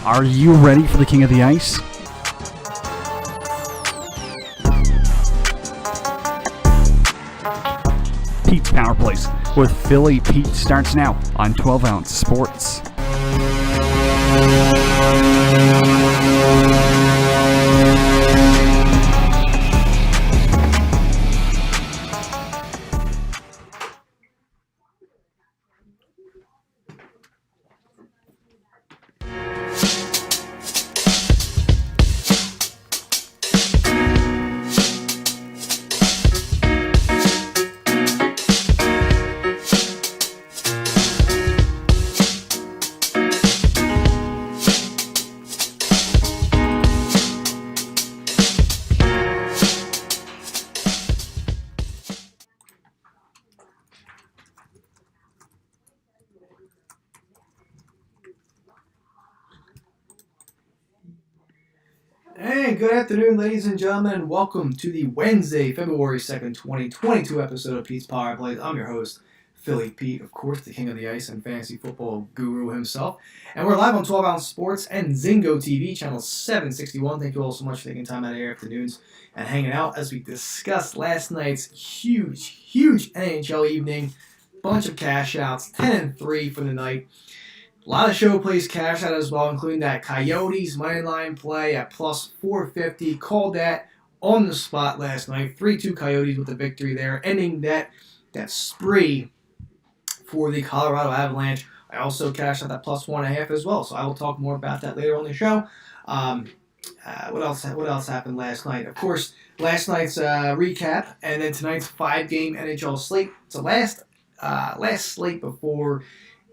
Are you ready for the King of the Ice? Pete's Power Plays with Philly Pete starts now on 12 Ounce Sports. Hey, good afternoon, ladies and gentlemen, and welcome to the Wednesday, February 2nd, 2022 episode of Pete's Power Plays. I'm your host, Philly Pete, of course, the king of the ice and fantasy football guru himself. And we're live on 12 Ounce Sports and Zingo TV, channel 761. Thank you all so much for taking time out of your afternoons and hanging out as we discuss last night's huge NHL evening. Bunch of cash outs, 10-3 for the night. A lot of show plays cash out as well, including that Coyotes Moneyline play at plus 450. Called that on the spot last night. 3-2 Coyotes with the victory there, ending that spree for the Colorado Avalanche. I also cashed out that plus 1.5 as well, so I will talk more about that later on the show. What else happened last night? Of course, last night's recap, and then tonight's 5-game NHL slate. It's the last slate before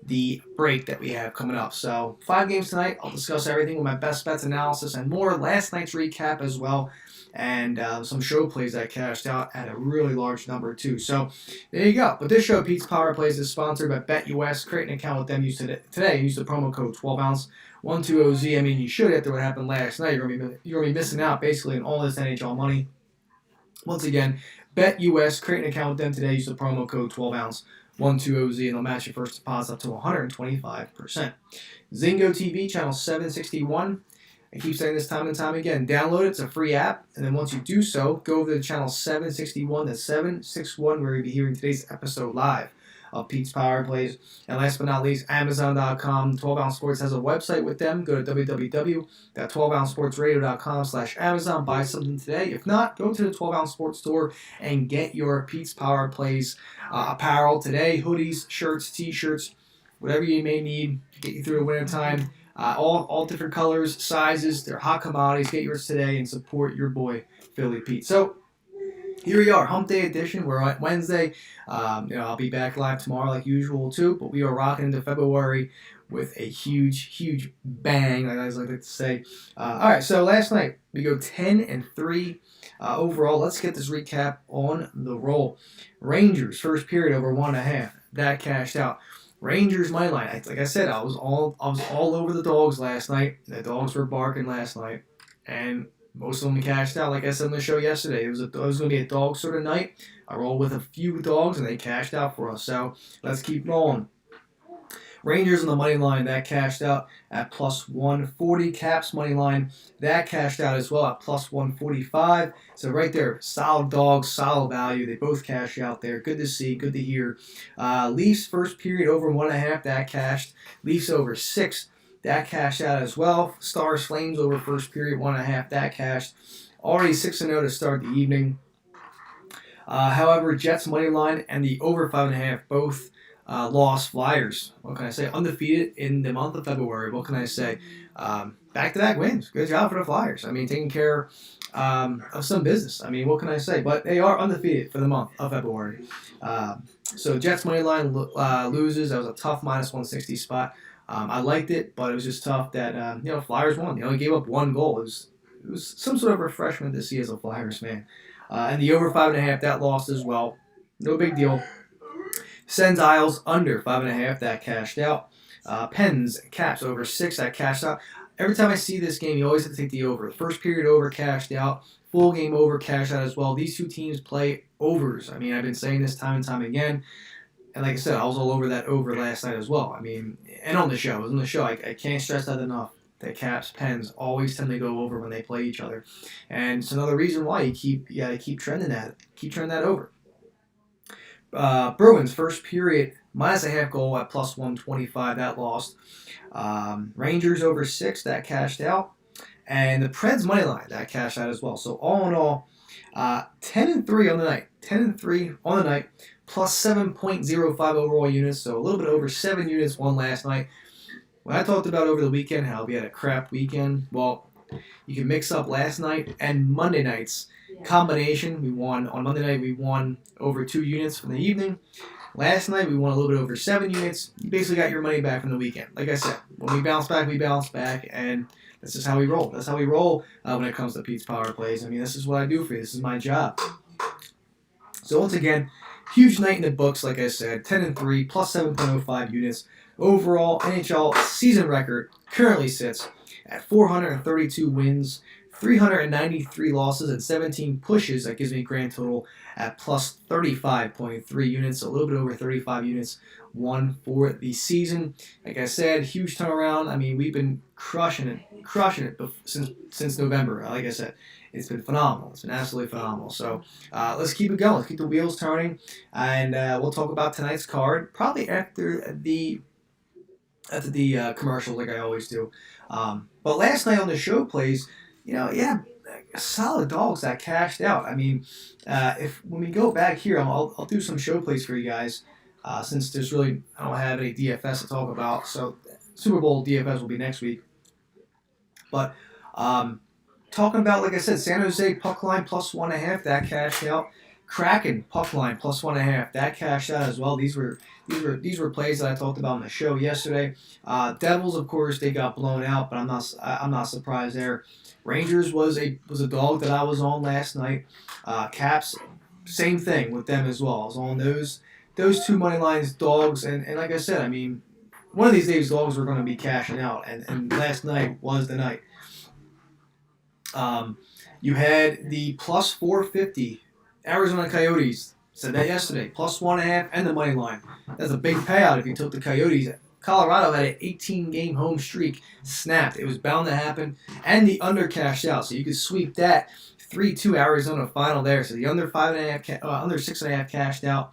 the break that we have coming up. So 5 games tonight. I'll discuss everything with my best bets analysis and more. Last night's recap as well, and some show plays that cashed out at a really large number too. So there you go. But this show, Pete's Power Plays, is sponsored by BetUS. Create an account with them. Use today. Use the promo code 12ounce 12OZ. I mean, you should after what happened last night. You're gonna be missing out basically on all this NHL money. Once again, BetUS. Create an account with them today. Use the promo code 12ounce 12OZ, and they'll match your first deposit up to 125%. Zingo TV, channel 761. I keep saying this time and time again. Download it. It's a free app. And then once you do so, go over to channel 761. That's 761, where you'll be hearing today's episode live of Pete's Power Plays. And last but not least, Amazon.com. 12 Ounce Sports has a website with them. Go to www.12ouncesportsradio.com/Amazon. Buy something today. If not, go to the 12 Ounce Sports store and get your Pete's Power Plays apparel today. Hoodies, shirts, t-shirts, whatever you may need to get you through the winter time. All different colors, sizes. They're hot commodities. Get yours today and support your boy, Philly Pete. So, here we are, Hump Day edition. We're on Wednesday. I'll be back live tomorrow like usual too, but we are rocking into February with a huge bang, like I like to say. All right, so last night we go 10-3 overall. Let's get this recap on the roll. Rangers first period over 1.5. That cashed out. Rangers money line. Like I said, I was all over the dogs last night. The dogs were barking last night, and most of them cashed out. Like I said on the show yesterday, it was going to be a dog sort of night. I rolled with a few dogs, and they cashed out for us. So let's keep rolling. Rangers on the money line, that cashed out at plus 140. Caps money line, that cashed out as well at plus 145. So right there, solid dogs, solid value. They both cashed out there. Good to see, good to hear. Leafs first period over 1.5, that cashed. Leafs over 6. That cashed out as well. Stars Flames over first period 1.5. That cashed. Already 6-0 to start the evening. However, Jets money line and the over 5.5 both lost. Flyers, what can I say? Undefeated in the month of February. What can I say? Back-to-back wins. Good job for the Flyers. I mean, taking care of some business. I mean, what can I say? But they are undefeated for the month of February. So Jets money line loses. That was a tough minus 160 spot. I liked it, but it was just tough that Flyers won. They only gave up 1 goal. It was some sort of refreshment to see as a Flyers fan. And the over 5.5, that lost as well. No big deal. Sens Isles under 5.5, that cashed out. Pens Caps over 6, that cashed out. Every time I see this game, you always have to take the over. The first period over cashed out. Full game over cashed out as well. These two teams play overs. I mean, I've been saying this time and time again. And like I said, I was all over that over last night as well. I mean, and on the show. I can't stress that enough. the Caps Pens always tend to go over when they play each other, and it's another reason why you gotta keep trending that over. Bruins first period -0.5 goal at +125, that lost. Rangers over 6, that cashed out, and the Preds Moneyline, that cashed out as well. So all in all, 10-3 on the night. 10-3 on the night, plus 7.05 overall units, so a little bit over 7 units won last night. When I talked about over the weekend how we had a crap weekend, well, you can mix up last night and Monday night's combination. We won on Monday night. We won over 2 units from the evening. Last night we won a little bit over 7 units. You basically got your money back from the weekend. Like I said, when we bounce back, and this is how we roll. That's how we roll when it comes to Pete's Power Plays. I mean, this is what I do for you. This is my job. So once again, huge night in the books. Like I said, 10-3, plus 7.05 units. Overall, NHL season record currently sits at 432 wins, 393 losses, and 17 pushes. That gives me a grand total at plus 35.3 units, a little bit over 35 units won for the season. Like I said, huge turnaround. I mean, we've been crushing it since November. Like I said, it's been phenomenal. It's been absolutely phenomenal. So let's keep it going. Let's keep the wheels turning, and we'll talk about tonight's card probably after the commercial, like I always do. But last night on the show plays, solid dogs that cashed out. I mean, when we go back here, I'll do some show plays for you guys, since I don't have any DFS to talk about. So Super Bowl DFS will be next week. But talking about, like I said, San Jose puck line plus 1.5, that cashed out. Kraken puck line plus 1.5, that cashed out as well. These were plays that I talked about on the show yesterday. Devils, of course, they got blown out, but I'm not surprised there. Rangers was a dog that I was on last night. Caps, same thing with them as well. I was on those two money lines, dogs, and like I said, I mean, one of these days dogs were going to be cashing out, and last night was the night. You had the plus 450 Arizona Coyotes. Said that yesterday, plus 1.5 and the money line. That's a big payout if you took the Coyotes. Colorado had an 18-game home streak snapped. It was bound to happen, and the under cashed out, so you could sweep that 3-2 Arizona final there. So the under 6.5 cashed out.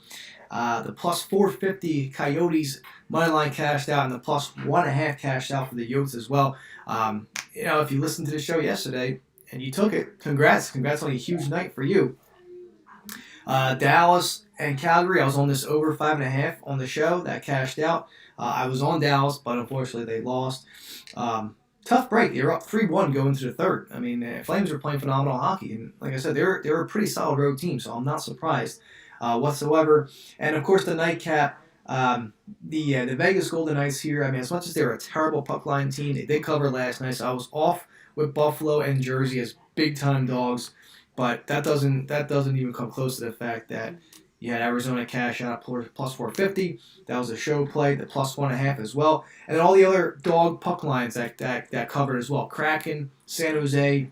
The plus 450 Coyotes money line cashed out, and the plus 1.5 cashed out for the Yotes as well. If you listened to the show yesterday and you took it, congrats on a huge night for you. Dallas and Calgary, I was on this over 5.5 on the show. That cashed out. I was on Dallas, but unfortunately they lost. Tough break. They were up 3-1 going into the third. I mean, the Flames were playing phenomenal hockey, and like I said, they're a pretty solid road team, so I'm not surprised whatsoever. And of course, the nightcap, the Vegas Golden Knights here. I mean, as much as they're a terrible puck line team, they did cover last night, so I was off with Buffalo and Jersey as big time dogs. But that doesn't even come close to the fact that you had Arizona cash out plus 450. That was a show play, the plus 1.5 as well. And then all the other dog puck lines that covered as well. Kraken, San Jose.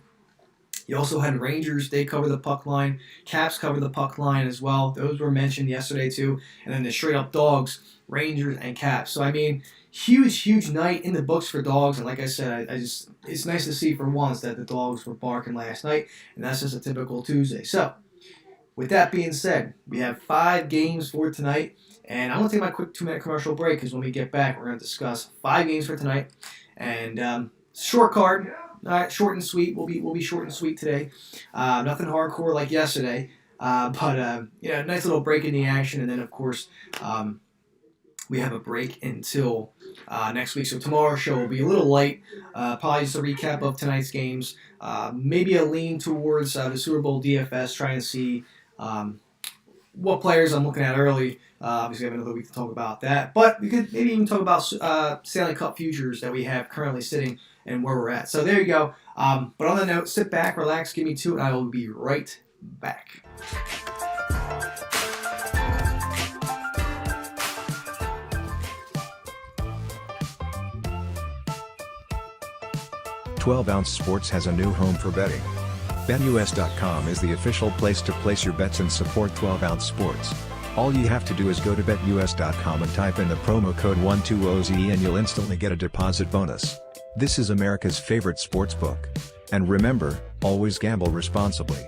You also had Rangers, they cover the puck line. Caps cover the puck line as well. Those were mentioned yesterday too. And then the straight up dogs, Rangers and Caps. So I mean, huge night in the books for dogs, and like I said, it's nice to see for once that the dogs were barking last night, and that's just a typical Tuesday. So, with that being said, we have 5 games for tonight, and I'm going to take my quick 2-minute commercial break, because when we get back, we're going to discuss 5 games for tonight, and short card, all right, short and sweet. We'll be short and sweet today. Nothing hardcore like yesterday, but nice little break in the action, and then of course, we have a break until next week. So tomorrow's show will be a little light. Probably just a recap of tonight's games. Maybe a lean towards the Super Bowl DFS, trying to see what players I'm looking at early. Obviously, I have another week to talk about that. But we could maybe even talk about Stanley Cup futures that we have currently sitting and where we're at. So there you go. But on that note, sit back, relax, give me 2, and I will be right back. Ounce Sports has a new home for betting. BetUS.com is the official place to place your bets and support 12-ounce sports. All you have to do is go to BetUS.com and type in the promo code 120ZE and you'll instantly get a deposit bonus. This is America's favorite sports book. And remember, always gamble responsibly.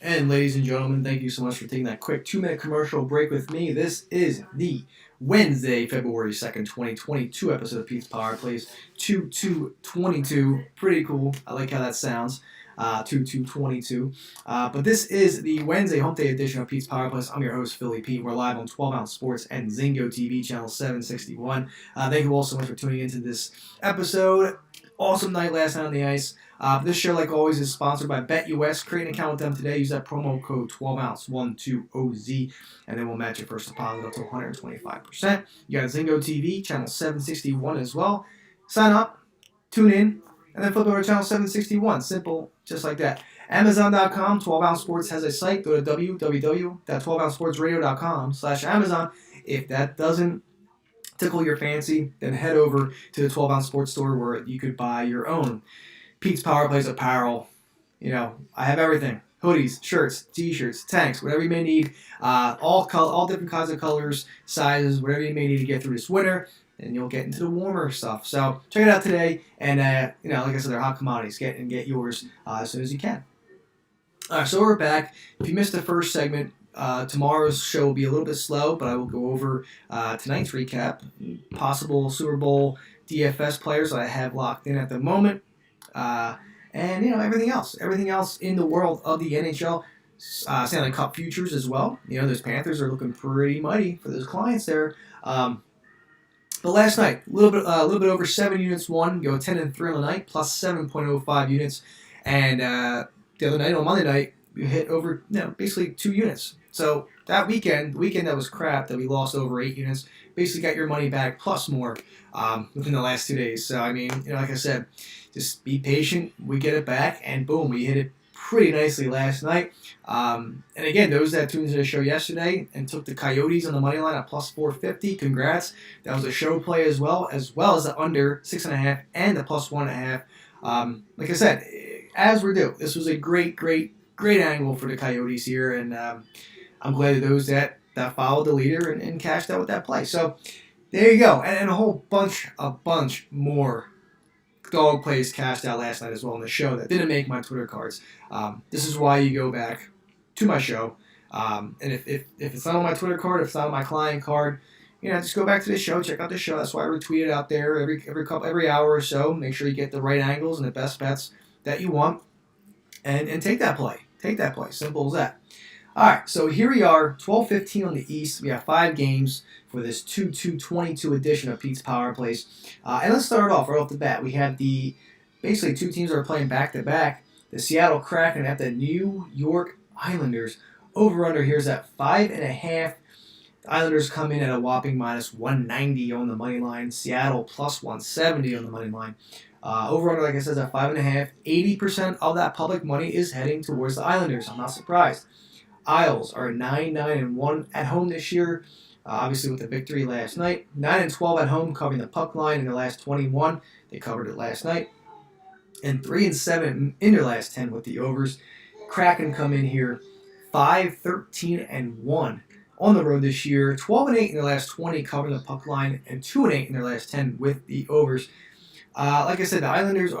And ladies and gentlemen, thank you so much for taking that quick 2-minute commercial break with me. This is the Wednesday, February 2nd, 2022 episode of Pete's Power Plays 2222. Pretty cool. I like how that sounds. 2222. But this is the Wednesday hump day edition of Pete's Power Plays. I'm your host, Philly Pete. We're live on 12 Ounce Sports and Zingo TV, channel 761. Thank you all so much for tuning into this episode. Awesome night last night on the ice. This show, like always, is sponsored by BetUS. Create an account with them today. Use that promo code 12ounce120Z, and then we'll match your first deposit up to 125%. You got Zingo TV, channel 761 as well. Sign up, tune in, and then flip over to channel 761. Simple, just like that. Amazon.com, 12 Ounce Sports has a site. Go to www.12ouncesportsradio.com/Amazon. If that doesn't tickle your fancy, then head over to the 12 Ounce Sports store where you could buy your own Pete's Power Plays apparel. You know, I have everything. Hoodies, shirts, t-shirts, tanks, whatever you may need. All different kinds of colors, sizes, whatever you may need to get through this winter. And you'll get into the warmer stuff. So check it out today. And, like I said, they're hot commodities. Get yours as soon as you can. All right, so we're back. If you missed the first segment, tomorrow's show will be a little bit slow, but I will go over tonight's recap, possible Super Bowl DFS players that I have locked in at the moment. And everything else in the world of the NHL, Stanley Cup futures as well. Those Panthers are looking pretty mighty for those clients there. But last night, a little bit over 7 units won. Go 10-3 on the night, plus 7.05 units. And the other night, on Monday night, we hit over basically 2 units. So that weekend, the weekend that was crap, that we lost over 8 units, basically got your money back plus more within the last 2 days. So like I said, just be patient. We get it back, and boom, we hit it pretty nicely last night. And again, those that tuned into the show yesterday and took the Coyotes on the money line at plus 450, congrats. That was a show play as well as the under 6.5 and the plus 1.5. Like I said, as we're due, this was a great angle for the Coyotes here, and I'm glad that those that followed the leader and cashed out with that play. So there you go, and a whole bunch more dog plays cashed out last night as well on the show that didn't make my Twitter cards. This is why you go back to my show, and if it's not on my Twitter card, if it's not on my client card, just go back to the show, check out the show. That's why I retweet it out there every hour or so. Make sure you get the right angles and the best bets that you want, and take that play. Simple as that. All right, so here we are, 12:15 on the East. We have 5 games for this 2222 edition of Pete's Power Plays. And let's start off right off the bat. We have basically 2 teams that are playing back-to-back. The Seattle Kraken at the New York Islanders. Over-under here is at 5.5. The Islanders come in at a whopping minus 190 on the money line. Seattle plus 170 on the money line. Over-under, like I said, is at 5.5. 80% of that public money is heading towards the Islanders. I'm not surprised. Isles are 9-1 at home this year, obviously with the victory last night. 9-12 at home, covering the puck line in their last 21. They covered it last night. And 3-7 in their last 10 with the overs. Kraken come in here 5-13-1 on the road this year. 12-8 in their last 20, covering the puck line, and 2-8 in their last 10 with the overs. Like I said, the Islanders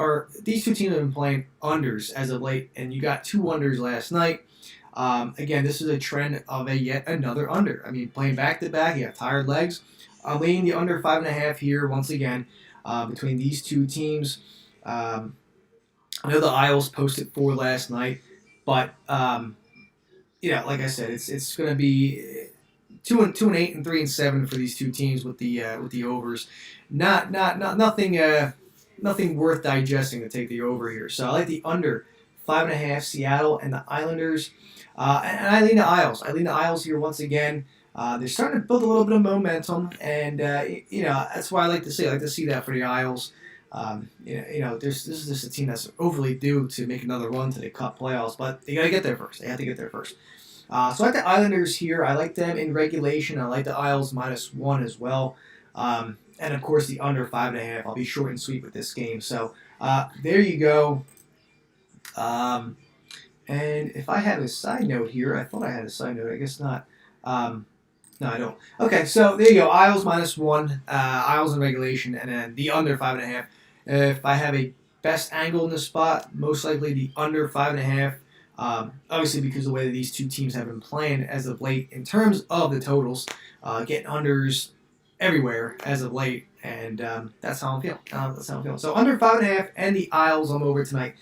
these 2 teams have been playing unders as of late, and you got 2 unders last night. Again, this is a trend of a yet another under. I mean, playing back-to-back, you have tired legs. I'm leaning the under 5.5 here once again between these two teams. I know the Isles posted 4 last night, but like I said, it's going to be 2-8 and 3-7 for these two teams with the overs. Nothing worth digesting to take the over here. So I like the under 5.5 Seattle and the Islanders, and I lean the Isles. I lean the Isles here once again. They're starting to build a little bit of momentum, and that's why I like to see. I like to see that for the Isles. This is just a team that's overly due to make another run to the Cup playoffs, but they got to get there first. They have to get there first. So I like the Islanders here. I like them in regulation. I like the Isles -1 as well. And of course the under 5.5. I'll be short and sweet with this game. So there you go. And if I had a side note here, I thought I had a side note. I guess not. No, I don't. Okay, so there you go. Isles -1. Isles in regulation, and then the under 5.5. If I have a best angle in the spot, most likely the under 5.5. Obviously, because of the way that these two teams have been playing as of late, in terms of the totals, getting unders everywhere as of late, and that's how I'm feeling. So under 5.5 and the Isles, I'm over tonight.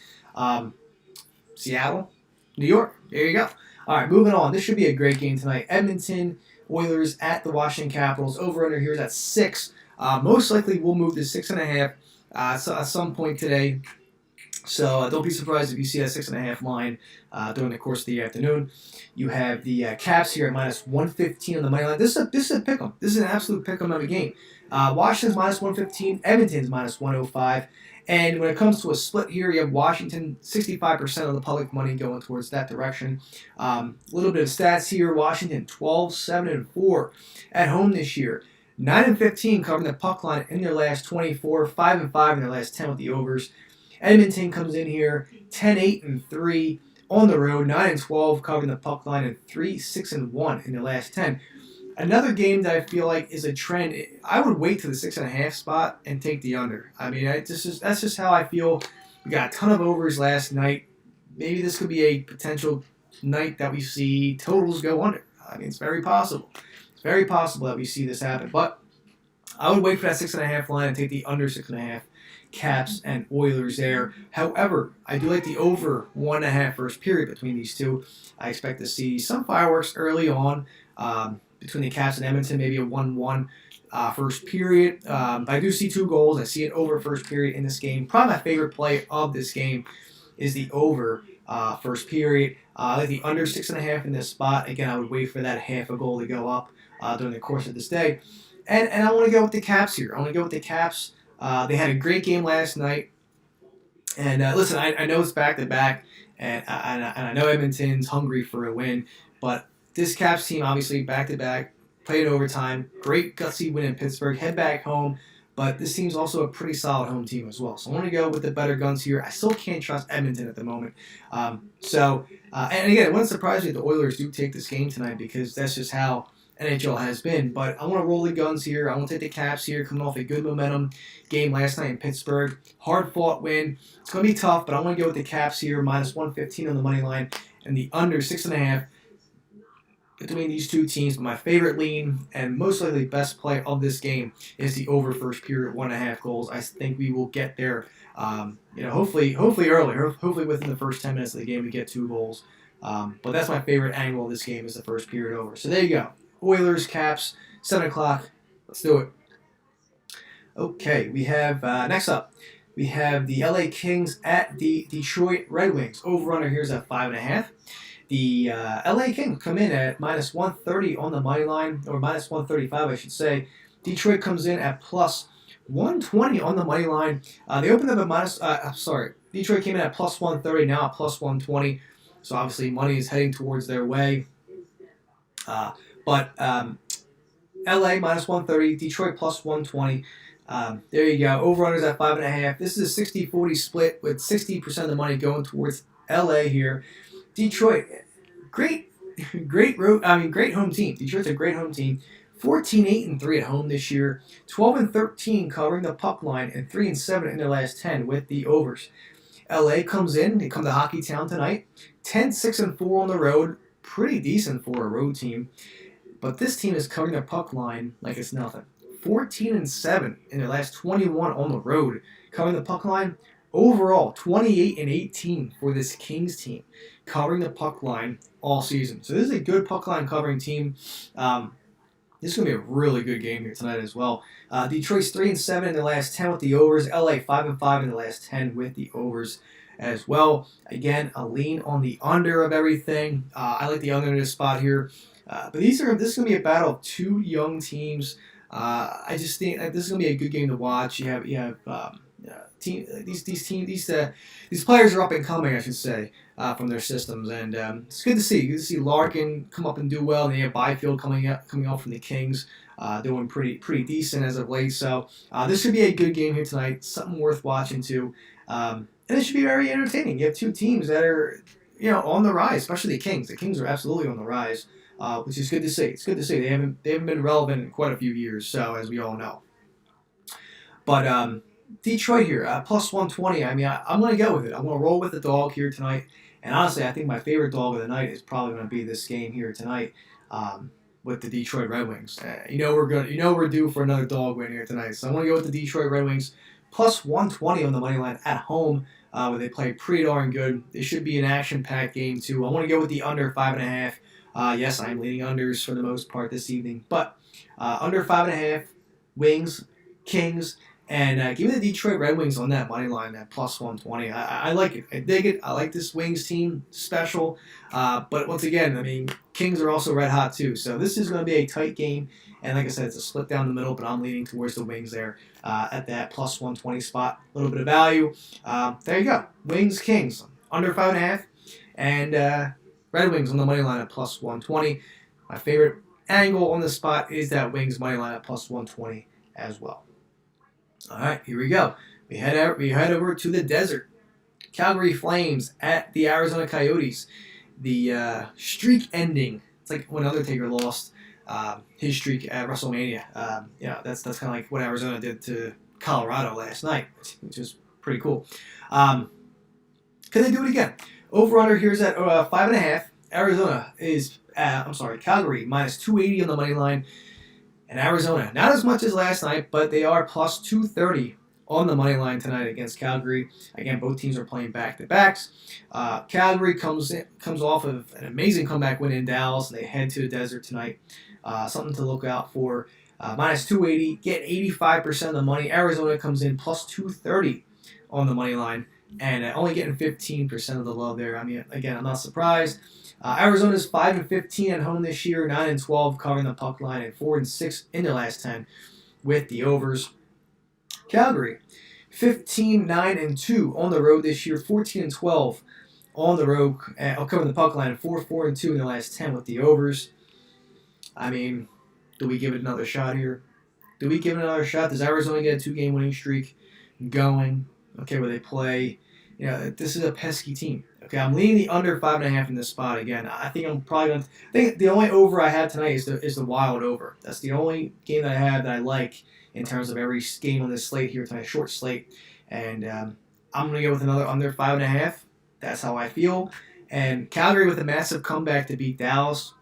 Seattle, New York. There you go. All right, moving on. This should be a great game tonight. Edmonton Oilers at the Washington Capitals. Over under here is at 6. Most likely we'll move to 6.5 at some point today. So don't be surprised if you see that 6.5 line during the course of the afternoon. You have the Caps here at -115 on the money line. This is a pick'em. This is an absolute pick'em of a game. Washington's -115. Edmonton's -105. And when it comes to a split here, you have Washington, 65% of the public money going towards that direction. A little bit of stats here. Washington, 12-7-4 at home this year. 9-15 covering the puck line in their last 24. 5-5 in their last 10 with the overs. Edmonton comes in here, 10-8-3 on the road. 9-12 covering the puck line, and 3-6-1 in their last 10. Another game that I feel like is a trend. I would wait to the 6.5 spot and take the under. I mean, that's just how I feel. We got a ton of overs last night. Maybe this could be a potential night that we see totals go under. I mean, it's very possible. It's very possible that we see this happen. But I would wait for that 6.5 line and take the under 6.5. Caps and Oilers there. However, I do like the over 1.5 first period between these two. I expect to see some fireworks early on. Between the Caps and Edmonton, maybe a 1-1 first period. But I do see 2 goals. I see an over first period in this game. Probably my favorite play of this game is the over first period. I like the under 6.5 in this spot. Again, I would wait for that half a goal to go up during the course of this day. And I want to go with the Caps here. I want to go with the Caps. They had a great game last night. And listen, I know it's back-to-back, and I know Edmonton's hungry for a win, but this Caps team, obviously, back-to-back, played overtime, great gutsy win in Pittsburgh, head back home, but this team's also a pretty solid home team as well. So I want to go with the better guns here. I still can't trust Edmonton at the moment. And again, it wouldn't surprise me if the Oilers do take this game tonight, because that's just how NHL has been. But I want to roll the guns here. I want to take the Caps here, coming off a good momentum game last night in Pittsburgh. Hard-fought win. It's going to be tough, but I want to go with the Caps here, -115 on the money line, and the under 6.5 between these two teams. But my favorite lean and most likely best play of this game is the over first period, 1.5 goals. I think we will get there. Hopefully early. Hopefully within the first 10 minutes of the game we get 2 goals. But that's my favorite angle of this game, is the first period over. So there you go. Oilers, Caps, 7 o'clock. Let's do it. Okay, we have, next up, we have the LA Kings at the Detroit Red Wings. Over-under here is at 5.5. The LA Kings come in at -130 on the money line, or -135, I should say. Detroit comes in at +120 on the money line. They opened up at Detroit came in at +130, now at +120. So obviously money is heading towards their way. But LA -130, Detroit +120. There you go. Over-unders at 5.5. This is a 60-40 split, with 60% of the money going towards LA here. Detroit, great home team. Detroit's a great home team. 14-8-3 at home this year. 12-13 covering the puck line, and 3-7 in their last 10 with the overs. LA comes in. They come to Hockey Town tonight. 10-6-4 on the road. Pretty decent for a road team. But this team is covering the puck line like it's nothing. 14-7 in their last 21 on the road, covering the puck line. Overall, 28-18 for this Kings team, covering the puck line all season. So this is a good puck line covering team. This is going to be a really good game here tonight as well. Detroit's 3-7 in the last 10 with the overs. LA 5-5 in the last 10 with the overs as well. Again, a lean on the under of everything. I like the under in this spot here. But this is going to be a battle of two young teams. I just think this is going to be a good game to watch. You have these players are up and coming, I should say, from their systems, and it's good to see. Good to see Larkin come up and do well, and they have Byfield coming up from the Kings, doing pretty decent as of late. So this should be a good game here tonight. Something worth watching too, and it should be very entertaining. You have two teams that are on the rise, especially the Kings. The Kings are absolutely on the rise, which is good to see. It's good to see they haven't been relevant in quite a few years. So as we all know, but. Detroit here, plus 120. I mean, I'm going to go with it. I'm going to roll with the dog here tonight. And honestly, I think my favorite dog of the night is probably going to be this game here tonight with the Detroit Red Wings. We're due for another dog win here tonight. So I'm going to go with the Detroit Red Wings plus 120 on the money line at home, where they play pretty darn good. This should be an action-packed game too. I want to go with the under 5.5. Yes, I'm leaning unders for the most part this evening, but under 5.5. Wings, Kings. And give me the Detroit Red Wings on that money line at plus 120. I like it. I dig it. I like this Wings team special. But once again, I mean, Kings are also red hot too. So this is going to be a tight game. And like I said, it's a split down the middle, but I'm leaning towards the Wings there at that plus 120 spot. A little bit of value. There you go. Wings, Kings, under 5.5. And Red Wings on the money line at plus 120. My favorite angle on this spot is that Wings money line at plus 120 as well. All right, here we go. We head over to the desert. Calgary Flames at the Arizona Coyotes. The streak ending. It's like when Undertaker lost his streak at WrestleMania. That's kind of like what Arizona did to Colorado last night, which is pretty cool. Can they do it again? Over/under here is at 5.5. Arizona is Calgary minus 280 on the money line. And Arizona, not as much as last night, but they are plus 230 on the money line tonight against Calgary. Again, both teams are playing back-to-backs. Calgary comes off of an amazing comeback win in Dallas, and they head to the desert tonight. Something to look out for. Minus 280, get 85% of the money. Arizona comes in plus 230 on the money line, and only getting 15% of the love there. I mean, again, I'm not surprised. Arizona's 5-15 at home this year, 9-12 covering the puck line, and 4-6 in the last 10 with the overs. Calgary, 15-9-2 on the road this year, 14-12 on the road covering the puck line, and 4-4-2 in the last 10 with the overs. I mean, do we give it another shot here? Does Arizona get a 2-game winning streak going? Okay, where they play. This is a pesky team. Okay, I'm leaning the under 5.5 in this spot again. I think I think the only over I have tonight is the Wild over. That's the only game that I have that I like in terms of every game on this slate here tonight, short slate. And I'm going to go with another under 5.5. That's how I feel. And Calgary with a massive comeback to beat Dallas.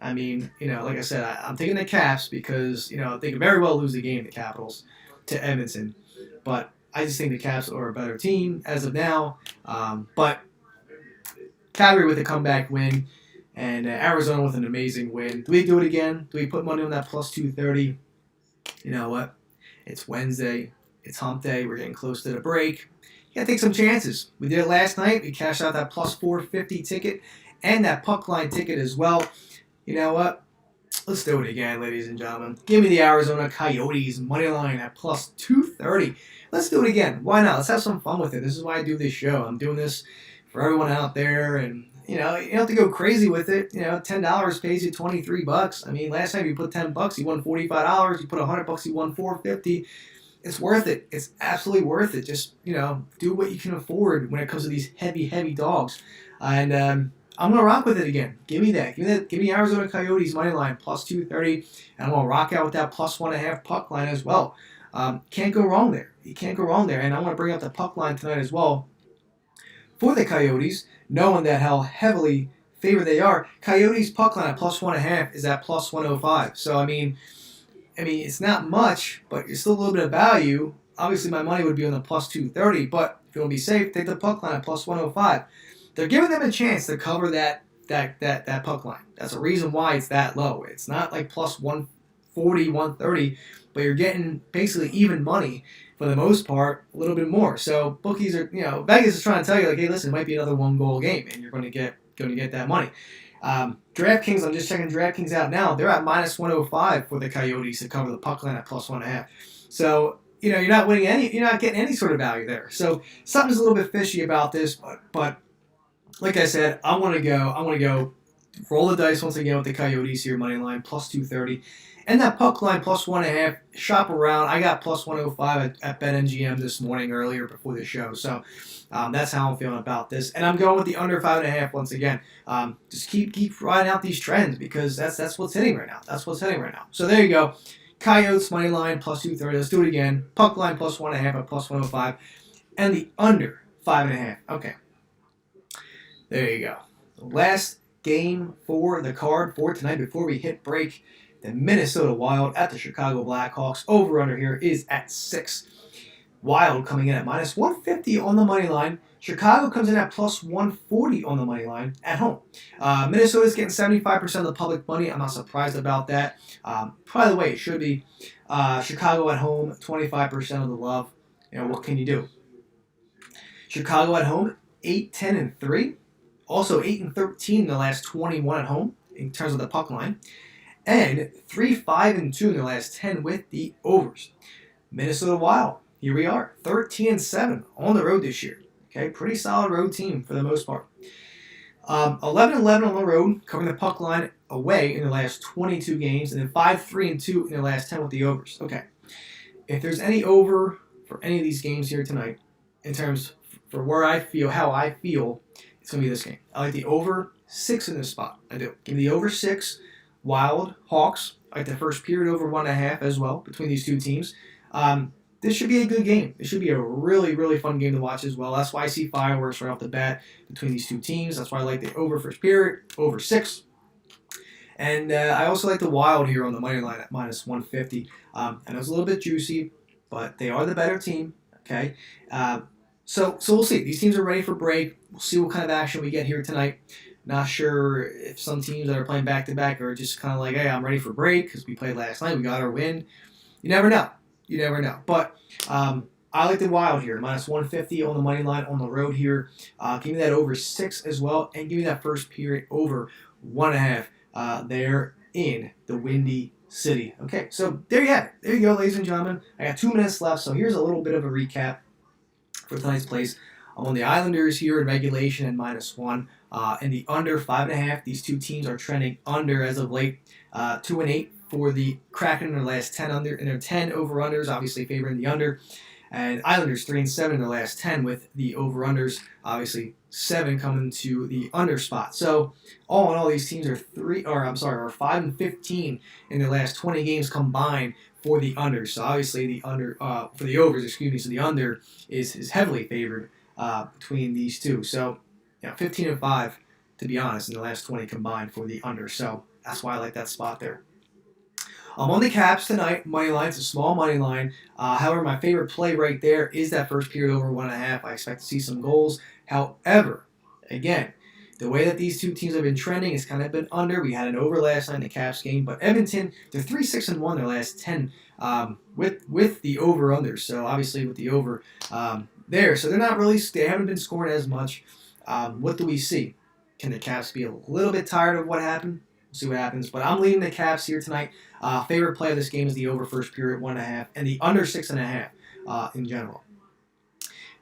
I mean, like I said, I'm taking the Caps because, they could very well lose the game, the Capitals, to Edmonton. But I just think the Caps are a better team as of now. But Calgary with a comeback win, and Arizona with an amazing win. Do we do it again? Do we put money on that plus 230? You know what? It's Wednesday. It's hump day. We're getting close to the break. You got to take some chances. We did it last night. We cashed out that plus 450 ticket and that puck line ticket as well. You know what? Let's do it again, ladies and gentlemen. Give me the Arizona Coyotes money line at plus 230. Let's do it again. Why not? Let's have some fun with it. This is why I do this show. I'm doing this for everyone out there, and you don't have to go crazy with it. $10 pays you $23. I mean, last time you put $10, you won $45. You put $100, you won $450. It's worth it. It's absolutely worth it. Just do what you can afford when it comes to these heavy dogs. And I'm gonna rock with it again. Give me that. Give me Arizona Coyotes money line plus 230, and I'm gonna rock out with that plus 1.5 puck line as well. Can't go wrong there. You can't go wrong there. And I want to bring up the puck line tonight as well. for the Coyotes, knowing that how heavily favored they are. Coyotes puck line at +1.5 is at +105. So I mean, it's not much, but it's still a little bit of value. Obviously, my money would be on the +230, but if you want to be safe, take the puck line at +105. They're giving them a chance to cover that puck line. That's a reason why it's that low. It's not like +140, 130, but you're getting basically even money for the most part, a little bit more. So bookies are, Vegas is trying to tell you, like, hey, listen, it might be another 1-goal game, and you're going to get that money. DraftKings, I'm just checking DraftKings out now. They're at -105 for the Coyotes to cover the puck line at +1.5. So you're not getting any sort of value there. So something's a little bit fishy about this, but like I said, I want to go roll the dice once again with the Coyotes here, money line +230. And that puck line +1.5, shop around. I got +105 at BetMGM this morning earlier before the show. So that's how I'm feeling about this. And I'm going with the under 5.5 once again. Just keep riding out these trends because that's what's hitting right now. So there you go. Coyotes money line +230. Let's do it again. Puck line +1.5 at +105. And the under 5.5. Okay. There you go. Last game for the card for tonight before we hit break. The Minnesota Wild at the Chicago Blackhawks. Over-under here is at 6. Wild coming in at -150 on the money line. Chicago comes in at +140 on the money line at home. Minnesota's getting 75% of the public money. I'm not surprised about that. By the way, it should be. Chicago at home, 25% of the love. What can you do? Chicago at home, 8-10-3. Also 8-13 in the last 21 at home in terms of the puck line. And 3-5-2 in their last 10 with the overs. Minnesota Wild, here we are, 13-7 on the road this year. Okay, pretty solid road team for the most part. 11-11 on the road, covering the puck line away in their last 22 games, and then 5-3-2 in their last 10 with the overs. Okay, if there's any over for any of these games here tonight, in terms for how I feel, it's going to be this game. I like the over 6 in this spot. I do. Give me the over 6. Wild, Hawks, I like the first period over 1.5 as well between these two teams. This should be a good game. It should be a really, really fun game to watch as well. That's why I see fireworks right off the bat between these two teams. That's why I like the over first period, over 6. And I also like the Wild here on the money line at -150. I know it's a little bit juicy, but they are the better team. Okay, so we'll see. These teams are ready for break. We'll see what kind of action we get here tonight. Not sure if some teams that are playing back-to-back are just kind of like, hey, I'm ready for break because we played last night. We got our win. You never know. But I like the Wild here. -150 on the money line on the road here. Give me that over 6 as well. And give me that first period over 1.5 there in the Windy City. Okay, so there you have it. There you go, ladies and gentlemen. I got 2 minutes left, so here's a little bit of a recap for tonight's plays. I'm on the Islanders here in regulation at -1. And the under 5.5. These two teams are trending under as of late. 2-8 for the Kraken in their last 10 under, and their 10 over-unders, obviously favoring the under. And Islanders 3-7 in their last 10 with the over-unders, obviously 7 coming to the under spot. So all in all, these teams are 5-15 in their last 20 games combined for the under. So obviously the under for the overs, So the under is heavily favored between these two. So 15-5 to be honest in the last 20 combined for the under. So that's why I like that spot there. I'm on the Caps tonight. Money line, it's a small money line. However, my favorite play right there is that first period over 1.5. I expect to see some goals. However, again, the way that these two teams have been trending has kind of been under. We had an over last night in the Caps game, but Edmonton, they're 3-6-1 their last 10 with the over-under. So obviously with the over there. So they haven't been scoring as much. What do we see? Can the Caps be a little bit tired of what happened? We'll see what happens. But I'm leading the Caps here tonight. Favorite play of this game is the over first period 1.5 and the under 6.5 in general.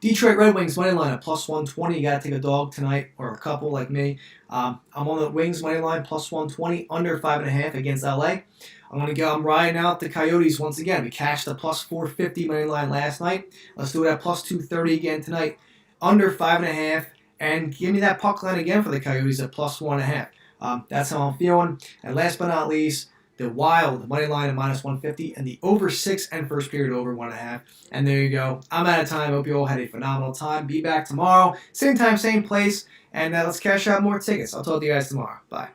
Detroit Red Wings money line at +120. You got to take a dog tonight or a couple like me. I'm on the Wings money line +120, under 5.5 against LA. I'm riding out the Coyotes once again. We cashed the +450 money line last night. Let's do it at +230 again tonight, under 5.5. And give me that puck line again for the Coyotes at +1.5. That's how I'm feeling. And last but not least, the Wild, the money line at -150, and the over 6 and first period over 1.5. And there you go. I'm out of time. Hope you all had a phenomenal time. Be back tomorrow, same time, same place, and let's cash out more tickets. I'll talk to you guys tomorrow. Bye.